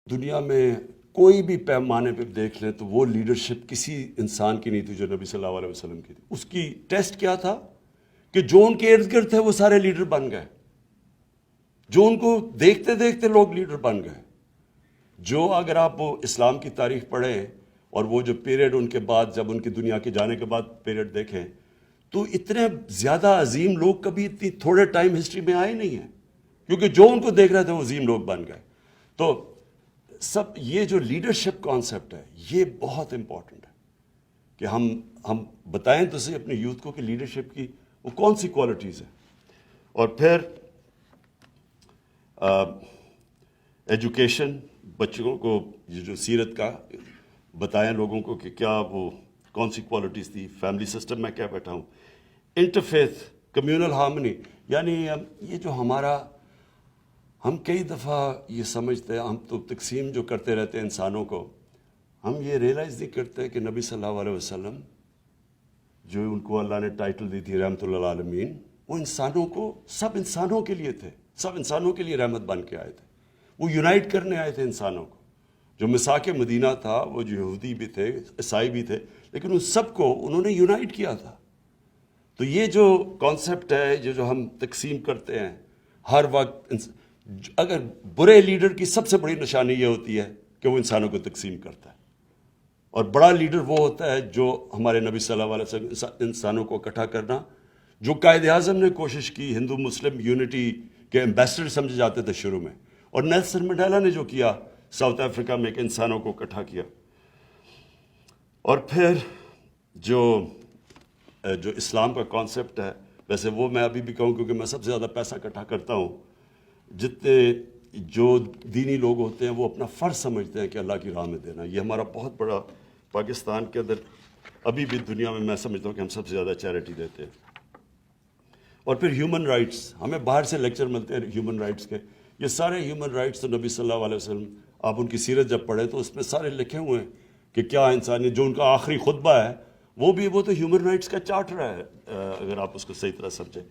دنیا میں کوئی بھی پیمانے پہ دیکھ لیں تو وہ لیڈرشپ کسی انسان کی نہیں تھی جو نبی صلی اللہ علیہ وسلم کی تھی۔ اس کی ٹیسٹ کیا تھا کہ جو ان کے ارد گرد تھے وہ سارے لیڈر بن گئے، جو ان کو دیکھتے دیکھتے لوگ لیڈر بن گئے۔ جو اگر آپ وہ اسلام کی تاریخ پڑھیں اور وہ جو پیریڈ ان کے بعد، جب ان کی دنیا کے جانے کے بعد پیریڈ دیکھیں، تو اتنے زیادہ عظیم لوگ کبھی اتنی تھوڑے ٹائم ہسٹری میں آئے نہیں ہیں، کیونکہ جو ان کو دیکھ رہے تھے وہ عظیم لوگ بن گئے۔ تو سب یہ جو لیڈرشپ کانسیپٹ ہے یہ بہت امپورٹنٹ ہے کہ ہم بتائیں تو صحیح اپنے یوتھ کو کہ لیڈرشپ کی وہ کون سی کوالٹیز ہیں۔ اور پھر ایجوکیشن، بچوں کو یہ جو سیرت کا بتائیں لوگوں کو کہ کیا وہ کون سی کوالٹیز تھی، فیملی سسٹم میں کیا بیٹھا ہوں، انٹرفیتھ کمیونل ہارمنی، یعنی یہ جو ہم کئی دفعہ یہ سمجھتے ہیں، ہم تو تقسیم جو کرتے رہتے ہیں انسانوں کو، ہم یہ ریئلائز نہیں کرتے کہ نبی صلی اللہ علیہ وسلم جو ان کو اللہ نے ٹائٹل دی تھی رحمت للعالمین، وہ انسانوں کو، سب انسانوں کے لیے تھے، سب انسانوں کے لیے رحمت بن کے آئے تھے۔ وہ یونائٹ کرنے آئے تھے انسانوں کو۔ جو مساک مدینہ تھا وہ جو یہودی بھی تھے، عیسائی بھی تھے، لیکن ان سب کو انہوں نے یونائٹ کیا تھا۔ تو یہ جو کانسیپٹ ہے، یہ جو ہم تقسیم کرتے ہیں ہر وقت، اگر برے لیڈر کی سب سے بڑی نشانی یہ ہوتی ہے کہ وہ انسانوں کو تقسیم کرتا ہے، اور بڑا لیڈر وہ ہوتا ہے جو ہمارے نبی صلی اللہ علیہ وسلم انسانوں کو اکٹھا کرنا، جو قائد اعظم نے کوشش کی، ہندو مسلم یونٹی کے ایمبیسڈر سمجھے جاتے تھے شروع میں، اور نیلسن منڈیلا نے جو کیا ساؤتھ افریقہ میں کہ انسانوں کو اکٹھا کیا۔ اور پھر جو اسلام کا کانسیپٹ ہے، ویسے وہ میں ابھی بھی کہوں کیونکہ میں سب سے زیادہ پیسہ اکٹھا کرتا ہوں، جتنے جو دینی لوگ ہوتے ہیں وہ اپنا فرض سمجھتے ہیں کہ اللہ کی راہ میں دینا، یہ ہمارا بہت بڑا، پاکستان کے اندر ابھی بھی دنیا میں سمجھتا ہوں کہ ہم سب سے زیادہ چیریٹی دیتے ہیں۔ اور پھر ہیومن رائٹس، ہمیں باہر سے لیکچر ملتے ہیں ہیومن رائٹس کے، یہ سارے ہیومن رائٹس تو نبی صلی اللہ علیہ وسلم، آپ ان کی سیرت جب پڑھیں تو اس میں سارے لکھے ہوئے ہیں کہ کیا انسانیت، جو ان کا آخری خطبہ ہے وہ تو ہیومن رائٹس کا چارٹر ہے، اگر آپ اس کو صحیح طرح سمجھیں۔